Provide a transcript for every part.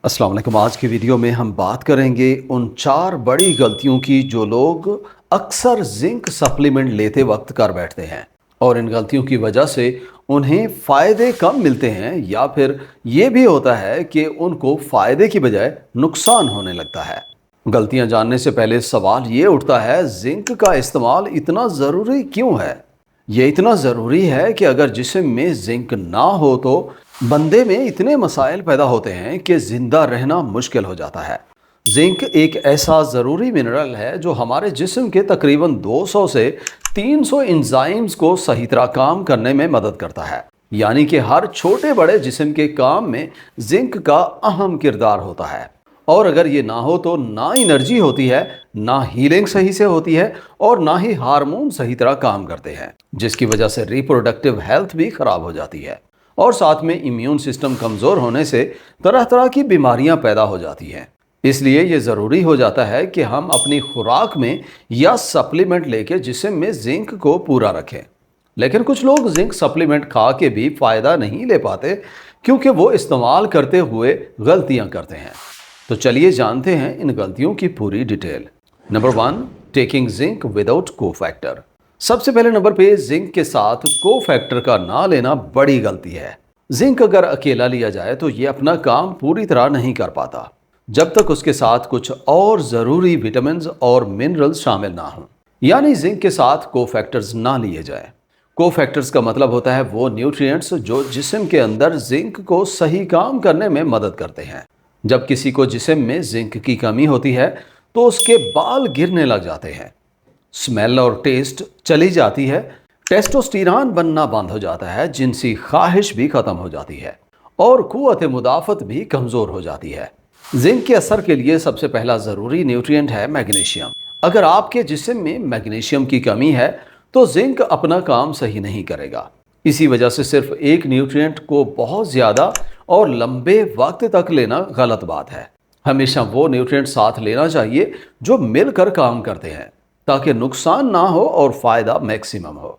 अस्सलाम वालेकुम। आज की वीडियो में हम बात करेंगे उन 4 बड़ी गलतियों की जो लोग अक्सर जिंक सप्लीमेंट लेते वक्त कर बैठते हैं और इन गलतियों की वजह से उन्हें फ़ायदे कम मिलते हैं या फिर ये भी होता है कि उनको फ़ायदे की बजाय नुकसान होने लगता है। गलतियां जानने से पहले सवाल ये उठता है, जिंक का इस्तेमाल इतना ज़रूरी क्यों है? ये इतना ज़रूरी है कि अगर जिस्म में जिंक ना हो तो बंदे में इतने मसाइल पैदा होते हैं कि जिंदा रहना मुश्किल हो जाता है। जिंक एक ऐसा ज़रूरी मिनरल है जो हमारे जिस्म के तकरीबन 200 से 300 एंजाइम्स को सही तरह काम करने में मदद करता है। यानी कि हर छोटे बड़े जिस्म के काम में जिंक का अहम किरदार होता है। और अगर ये ना हो तो ना एनर्जी होती है, ना हीलिंग सही से होती है और ना ही हार्मोन सही तरह काम करते हैं, जिसकी वजह से रिप्रोडक्टिव हेल्थ भी खराब हो जाती है और साथ में इम्यून सिस्टम कमज़ोर होने से तरह तरह की बीमारियां पैदा हो जाती हैं। इसलिए ये ज़रूरी हो जाता है कि हम अपनी खुराक में या सप्लीमेंट लेके जिस्म में जिंक को पूरा रखें। लेकिन कुछ लोग जिंक सप्लीमेंट खा के भी फ़ायदा नहीं ले पाते क्योंकि वो इस्तेमाल करते हुए गलतियां करते हैं। तो चलिए जानते हैं इन गलतियों की पूरी detail. Number 1, taking zinc without cofactor. सबसे पहले नंबर पे जिंक के साथ कोफैक्टर का ना लेना बड़ी गलती है। जिंक अगर अकेला लिया जाए तो ये अपना काम पूरी तरह नहीं कर पाता जब तक उसके साथ कुछ और ज़रूरी विटामिन और मिनरल्स शामिल ना हों। यानी जिंक के साथ कोफैक्टर्स ना लिए जाए। कोफैक्टर्स का मतलब होता है वो न्यूट्रिएंट्स जो जिस्म के अंदर जिंक को सही काम करने में मदद करते हैं। जब किसी को जिस्म में जिंक की कमी होती है तो उसके बाल गिरने लग जाते हैं, स्मेल और टेस्ट चली जाती है, टेस्टोस्टेरोन बनना बंद हो जाता है, जिनसी ख्वाहिश भी खत्म हो जाती है और कुव्वत मुदाफ़त भी कमज़ोर हो जाती है। जिंक के असर के लिए सबसे पहला ज़रूरी न्यूट्रिएंट है मैग्नीशियम। अगर आपके जिस्म में मैग्नीशियम की कमी है तो जिंक अपना काम सही नहीं करेगा। इसी वजह से सिर्फ एक न्यूट्रिएंट को बहुत ज़्यादा और लंबे वक्त तक लेना गलत बात है। हमेशा वो न्यूट्रिएंट साथ लेना चाहिए जो मिलकर काम करते हैं ताकि नुकसान ना हो और फायदा मैक्सिमम हो।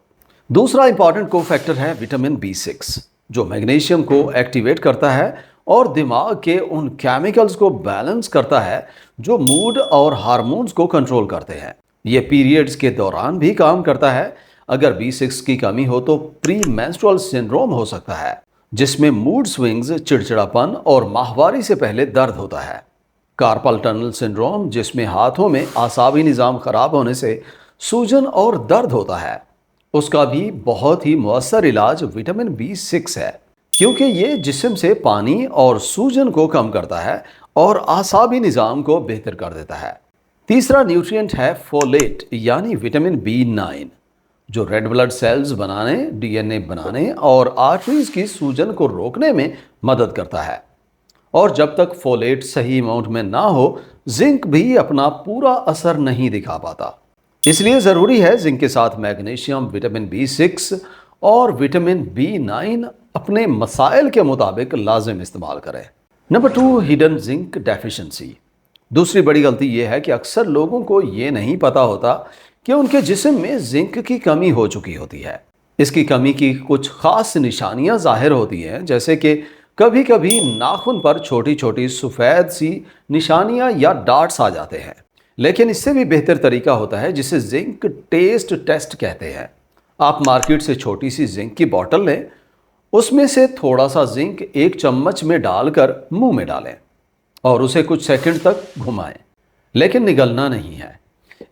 दूसरा इंपॉर्टेंट कोफैक्टर है विटामिन B6 जो मैग्नीशियम को एक्टिवेट करता है और दिमाग के उन केमिकल्स को बैलेंस करता है जो मूड और हार्मोन्स को कंट्रोल करते हैं। ये पीरियड्स के दौरान भी काम करता है। अगर B6 की कमी हो तो प्री मेंस्ट्रुअल सिंड्रोम हो सकता है जिसमें मूड स्विंग्स, चिड़चिड़ापन और माहवारी से पहले दर्द होता है। कार्पल टनल सिंड्रोम जिसमें हाथों में आसाबी निज़ाम खराब होने से सूजन और दर्द होता है, उसका भी बहुत ही मुअस्सर इलाज विटामिन B6 है क्योंकि ये जिस्म से पानी और सूजन को कम करता है और आसाबी निज़ाम को बेहतर कर देता है। तीसरा न्यूट्रिएंट है फोलेट यानी विटामिन B9 जो रेड ब्लड सेल्स बनाने, DNA बनाने और आर्टरीज की सूजन को रोकने में मदद करता है। और जब तक फोलेट सही अमाउंट में ना हो जिंक भी अपना पूरा असर नहीं दिखा पाता। इसलिए ज़रूरी है जिंक के साथ मैग्नीशियम, विटामिन B6 और विटामिन B9 अपने मसाइल के मुताबिक लाजिम इस्तेमाल करें। Number 2, hidden zinc deficiency. दूसरी बड़ी गलती यह है कि अक्सर लोगों को ये नहीं पता होता कि उनके जिस्म में जिंक की कमी हो चुकी होती है। इसकी कमी की कुछ खास निशानियां जाहिर होती हैं, जैसे कि कभी कभी नाखून पर छोटी छोटी सफ़ेद सी निशानियां या डार्ट्स आ जाते हैं। लेकिन इससे भी बेहतर तरीका होता है जिसे जिंक टेस्ट टेस्ट कहते हैं। आप मार्केट से छोटी सी जिंक की बोतल लें, उसमें से थोड़ा सा जिंक एक चम्मच में डालकर मुंह में डालें और उसे कुछ सेकंड तक घुमाएं, लेकिन निगलना नहीं है।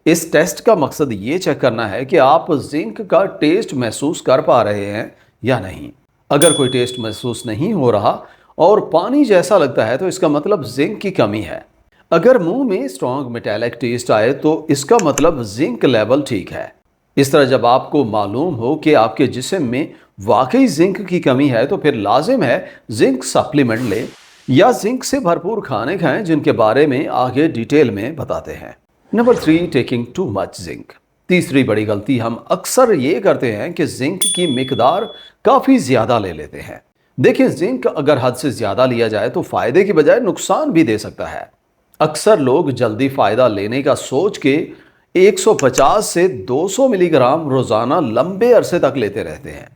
इस टेस्ट का मकसद ये चेक करना है कि आप जिंक का टेस्ट महसूस कर पा रहे हैं या नहीं। अगर कोई टेस्ट महसूस नहीं हो रहा और पानी जैसा लगता है तो इसका मतलब जिंक की कमी है। अगर मुंह में स्ट्रॉन्ग मेटालिक टेस्ट आए तो इसका मतलब जिंक लेवल ठीक है। इस तरह जब आपको मालूम हो कि आपके जिस्म में वाकई जिंक की कमी है तो फिर लाजिम है जिंक सप्लीमेंट लें या जिंक से भरपूर खाने खाएं, जिनके बारे में आगे डिटेल में बताते हैं। Number 3, taking too much zinc. तीसरी बड़ी गलती हम अक्सर ये करते हैं कि जिंक की मिकदार काफ़ी ज़्यादा ले लेते हैं। देखिए, जिंक अगर हद से ज़्यादा लिया जाए तो फ़ायदे की बजाय नुकसान भी दे सकता है। अक्सर लोग जल्दी फ़ायदा लेने का सोच के 150 से 200 मिलीग्राम रोज़ाना लंबे अरसे तक लेते रहते हैं।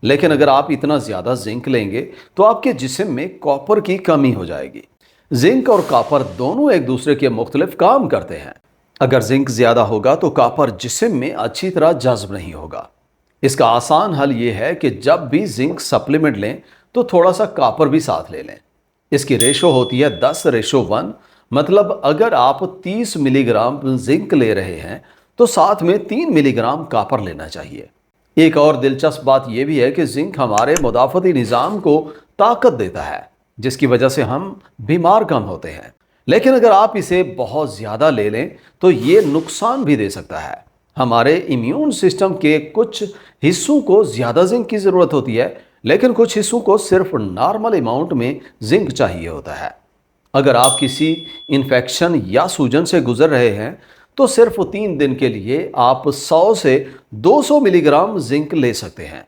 लेकिन अगर आप इतना ज़्यादा जिंक लेंगे तो आपके जिस्म में कॉपर की कमी हो जाएगी, जिंक और कॉपर दोनों एक दूसरे के मुख्तलिफ काम करते हैं। अगर जिंक ज्यादा होगा तो कॉपर जिस्म में अच्छी तरह जज्ब नहीं होगा। इसका आसान हल ये है कि जब भी जिंक सप्लीमेंट लें तो थोड़ा सा कॉपर भी साथ ले लें। इसकी रेशो होती है 10:1, मतलब अगर आप 30 मिलीग्राम जिंक ले रहे हैं तो साथ में 3 मिलीग्राम कॉपर लेना चाहिए। एक और दिलचस्प बात यह भी है कि जिंक हमारे मुदाफ़ती निज़ाम को ताकत देता है, जिसकी वजह से हम बीमार कम होते हैं। लेकिन अगर आप इसे बहुत ज़्यादा ले लें तो ये नुकसान भी दे सकता है। हमारे इम्यून सिस्टम के कुछ हिस्सों को ज़्यादा जिंक की ज़रूरत होती है, लेकिन कुछ हिस्सों को सिर्फ नॉर्मल अमाउंट में जिंक चाहिए होता है। अगर आप किसी इन्फेक्शन या सूजन से गुजर रहे हैं तो सिर्फ 3 दिन के लिए आप 100 से 200 मिलीग्राम जिंक ले सकते हैं।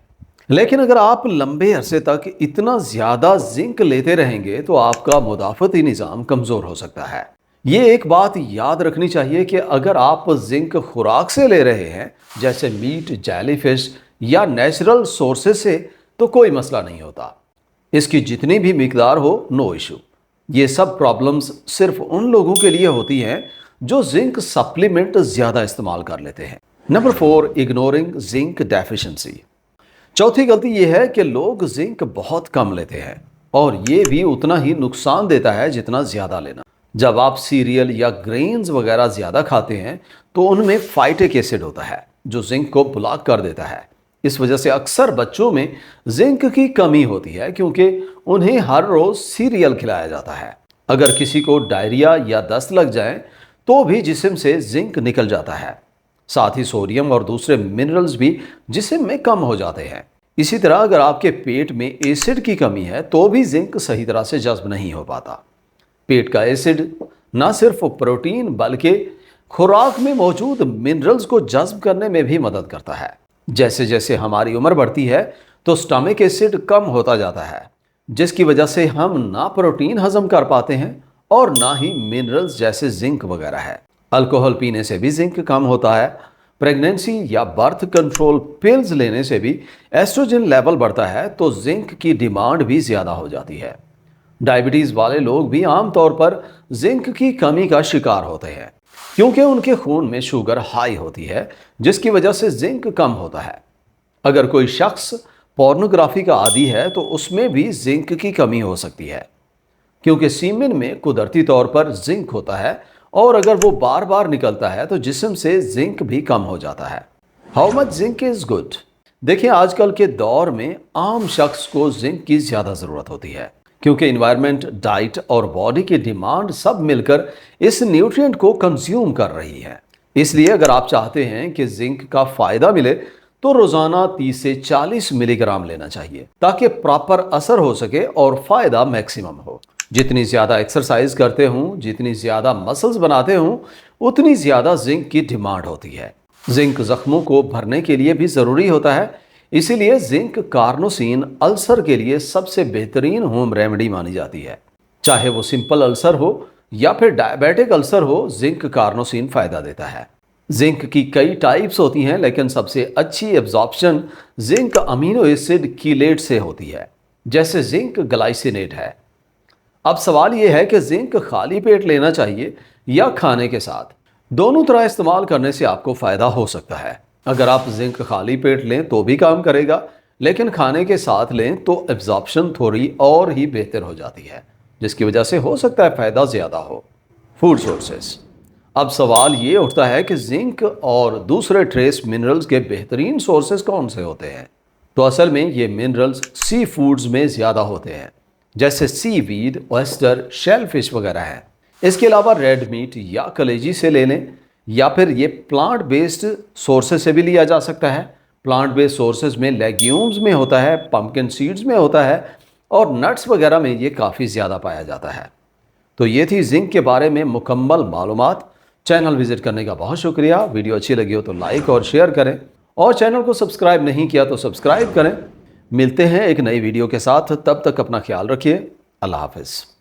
लेकिन अगर आप लंबे अरसे तक इतना ज़्यादा जिंक लेते रहेंगे तो आपका मुदाफ़ती निज़ाम कमज़ोर हो सकता है। ये एक बात याद रखनी चाहिए कि अगर आप जिंक खुराक से ले रहे हैं, जैसे मीट, जेलीफिश या नेचुरल सोर्सेज से, तो कोई मसला नहीं होता। इसकी जितनी भी मिकदार हो, नो इशू। ये सब प्रॉब्लम्स सिर्फ उन लोगों के लिए होती हैं जो जिंक सप्लीमेंट ज़्यादा इस्तेमाल कर लेते हैं। Number 4, ignoring zinc deficiency. चौथी गलती यह है कि लोग जिंक बहुत कम लेते हैं और ये भी उतना ही नुकसान देता है जितना ज़्यादा लेना। जब आप सीरियल या ग्रेन्स वगैरह ज़्यादा खाते हैं तो उनमें फाइटिक एसिड होता है जो जिंक को ब्लॉक कर देता है। इस वजह से अक्सर बच्चों में जिंक की कमी होती है क्योंकि उन्हें हर रोज़ सीरियल खिलाया जाता है। अगर किसी को डायरिया या दस्त लग जाए तो भी जिस्म से जिंक निकल जाता है। साथ ही सोडियम और दूसरे मिनरल्स भी जिस्म में कम हो जाते हैं। इसी तरह अगर आपके पेट में एसिड की कमी है तो भी जिंक सही तरह से जज्ब नहीं हो पाता। पेट का एसिड न सिर्फ प्रोटीन बल्कि खुराक में मौजूद मिनरल्स को जज्ब करने में भी मदद करता है। जैसे जैसे हमारी उम्र बढ़ती है तो स्टमक एसिड कम होता जाता है, जिसकी वजह से हम ना प्रोटीन हजम कर पाते हैं और ना ही मिनरल्स जैसे जिंक वगैरह है। अल्कोहल पीने से भी जिंक कम होता है। प्रेगनेंसी या बर्थ कंट्रोल पिल्स लेने से भी एस्ट्रोजन लेवल बढ़ता है तो जिंक की डिमांड भी ज़्यादा हो जाती है। डायबिटीज़ वाले लोग भी आमतौर पर जिंक की कमी का शिकार होते हैं क्योंकि उनके खून में शुगर हाई होती है, जिसकी वजह से जिंक कम होता है। अगर कोई शख्स पोर्नोग्राफी का आदी है तो उसमें भी जिंक की कमी हो सकती है क्योंकि सीमेन में कुदरती तौर पर जिंक होता है और अगर वो बार बार निकलता है तो जिस्म से जिंक भी कम हो जाता है। How much zinc is good? देखिए, आजकल के दौर में आम शख्स को जिंक की ज़्यादा ज़रूरत होती है क्योंकि इन्वायरमेंट, डाइट और बॉडी की डिमांड सब मिलकर इस न्यूट्रिएंट को कंज्यूम कर रही है। इसलिए अगर आप चाहते हैं कि जिंक का फ़ायदा मिले तो रोज़ाना 30 से 40 मिलीग्राम लेना चाहिए ताकि प्रॉपर असर हो सके और फ़ायदा मैक्सिमम हो। जितनी ज़्यादा एक्सरसाइज करते हूँ, जितनी ज़्यादा मसल्स बनाते हूँ, उतनी ज़्यादा जिंक की डिमांड होती है। जिंक ज़ख्मों को भरने के लिए भी ज़रूरी होता है, इसीलिए जिंक कार्नोसिन अल्सर के लिए सबसे बेहतरीन होम रेमेडी मानी जाती है। चाहे वो सिंपल अल्सर हो या फिर डायबिटिक अल्सर हो, जिंक कार्नोसिन फ़ायदा देता है। जिंक की कई टाइप्स होती हैं, लेकिन सबसे अच्छी absorption zinc amino acid chelate से होती है, जैसे जिंक ग्लाइसिनेट है। अब सवाल यह है कि जिंक खाली पेट लेना चाहिए या खाने के साथ। दोनों तरह इस्तेमाल करने से आपको फ़ायदा हो सकता है। अगर आप जिंक खाली पेट लें तो भी काम करेगा, लेकिन खाने के साथ लें तो एब्जॉर्प्शन थोड़ी और ही बेहतर हो जाती है, जिसकी वजह से हो सकता है फ़ायदा ज़्यादा हो। Food sources. अब सवाल ये उठता है कि जिंक और दूसरे ट्रेस मिनरल्स के बेहतरीन सोर्सेज कौन से होते हैं? तो असल में ये मिनरल्स सी फूड्स में ज़्यादा होते हैं, जैसे सीवीड, ऑयस्टर, शेलफिश वगैरह हैं। इसके अलावा रेड मीट या कलेजी से ले लें या फिर ये प्लांट बेस्ड सोर्सेज से भी लिया जा सकता है। प्लांट बेस्ड सोर्सेज में लेग्यूम्स में होता है, पम्पकिन सीड्स में होता है और नट्स वगैरह में ये काफ़ी ज़्यादा पाया जाता है। तो ये थी जिंक के बारे में मुकम्मल मालूमात। चैनल विजिट करने का बहुत शुक्रिया। वीडियो अच्छी लगी हो तो लाइक और शेयर करें और चैनल को सब्सक्राइब नहीं किया तो सब्सक्राइब करें। मिलते हैं एक नई वीडियो के साथ, तब तक अपना ख्याल रखिए। अल्लाह हाफिज़।